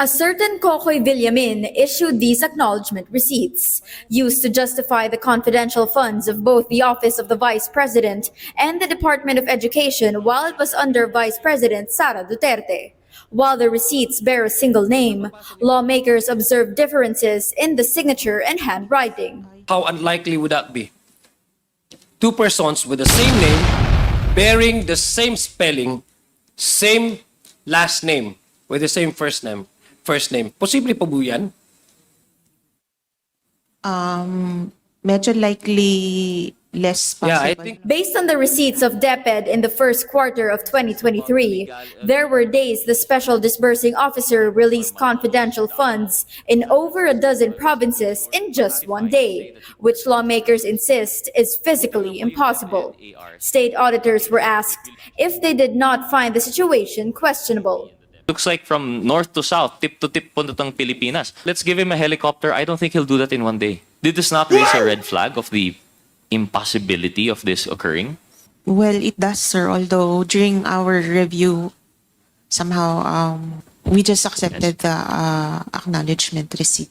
A certain Kokoy Villamin issued these acknowledgement receipts, used to justify the confidential funds of both the Office of the Vice President and the Department of Education while it was under Vice President Sara Duterte. While the receipts bear a single name, lawmakers observed differences in the signature and handwriting. How unlikely would that be? Two persons with the same name, bearing the same spelling, same last name, with the same first name. Posible pa po yan? Medyo likely less possible. Yeah, I think Based on the receipts of DepEd in the first quarter of 2023, there were days the Special Disbursing Officer released confidential funds in over a dozen provinces in just one day, which lawmakers insist is physically impossible. State auditors were asked if they did not find the situation questionable. Looks like from north to south, tip to tip po ng Pilipinas. Let's give him a helicopter. I don't think he'll do that in one day. Did this not raise a red flag of the impossibility of this occurring? Well, it does, sir. Although during our review, somehow we just accepted the acknowledgement receipt.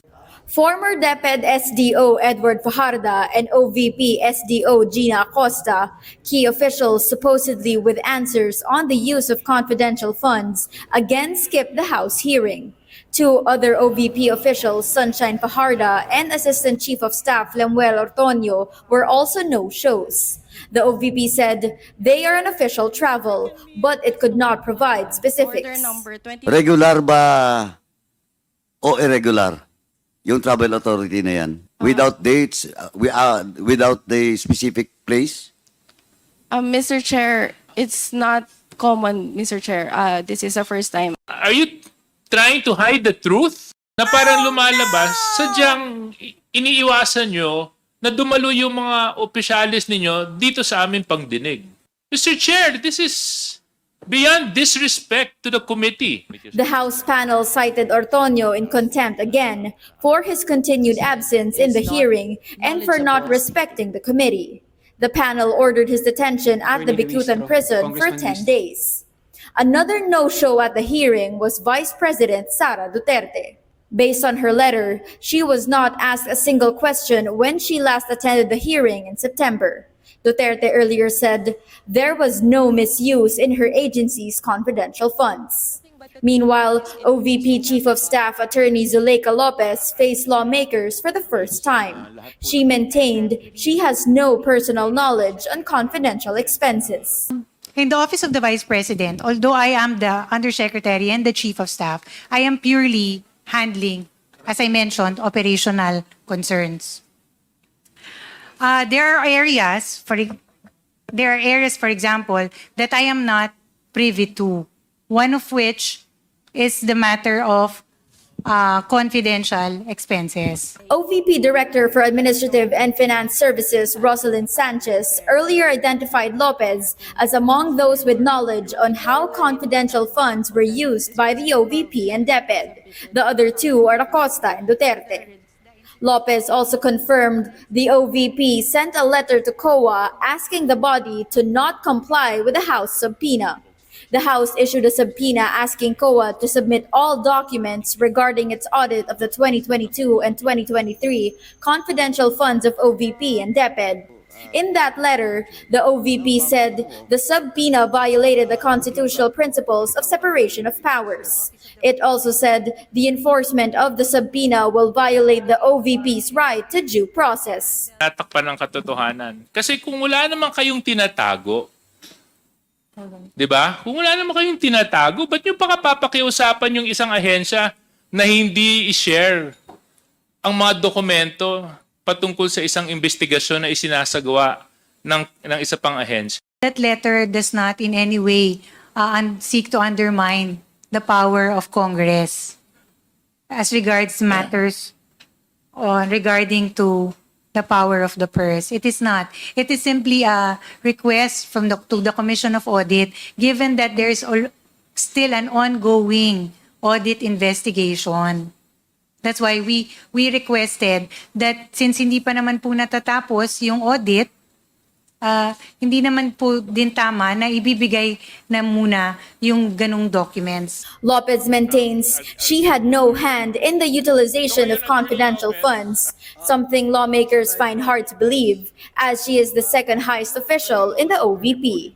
Former DepEd SDO Edward Fajarda and OVP SDO Gina Acosta, key officials supposedly with answers on the use of confidential funds, again skipped the House hearing. Two other OVP officials, Sunshine Fajarda and Assistant Chief of Staff Lemuel Ortonio, were also no-shows. The OVP said they are on official travel, but it could not provide specifics. Regular ba o irregular yung travel authority na yan? Without dates, without the specific place? Mr. Chair, it's not common, Mr. Chair. This is the first time. Are you trying to hide the truth? Na parang lumalabas, sadyang iniiwasan nyo na dumalo yung mga opisyalis ninyo dito sa aming pangdinig. Mr. Chair, this is beyond disrespect to the committee. The House panel cited Ortonio in contempt again for his continued absence in the hearing and for not respecting the committee. The panel ordered his detention at the Bicutan prison for 10 days. Another no-show at the hearing was Vice President Sara Duterte. Based on her letter, she was not asked a single question when she last attended the hearing in September. Duterte earlier said there was no misuse in her agency's confidential funds. Meanwhile, OVP Chief of Staff Attorney Zuleika Lopez faced lawmakers for the first time. She maintained she has no personal knowledge on confidential expenses. In the Office of the Vice President, although I am the Undersecretary and the Chief of Staff, I am purely handling, as I mentioned, operational concerns. There are areas, for example, that I am not privy to. One of which is the matter of confidential expenses. OVP Director for Administrative and Finance Services, Rosalind Sanchez, earlier identified Lopez as among those with knowledge on how confidential funds were used by the OVP and DepEd. The other two are Acosta and Duterte. Lopez also confirmed the OVP sent a letter to COA asking the body to not comply with the House subpoena. The House issued a subpoena asking COA to submit all documents regarding its audit of the 2022 and 2023 confidential funds of OVP and DepEd. In that letter, the OVP said the subpoena violated the constitutional principles of separation of powers. It also said the enforcement of the subpoena will violate the OVP's right to due process. Tatakpan ng katotohanan. Kasi kung wala naman kayong tinatago, di ba? Kung wala naman kayong tinatago, ba't nyo pa papakiusapan yung isang ahensya na hindi i-share ang mga dokumento patungkol sa isang investigasyon na isinasagawa ng isa pang ahensya? That letter does not in any way seek to undermine the power of Congress as regards matters regarding to the power of the purse. It is not. It is simply a request from to the Commission of Audit, given that there is still an ongoing audit investigation. That's why we requested that since hindi pa naman po natatapos yung audit, hindi naman po din tama na ibibigay na muna yung ganong documents. Lopez maintains she had no hand in the utilization of confidential funds, something lawmakers find hard to believe, as she is the second highest official in the OVP.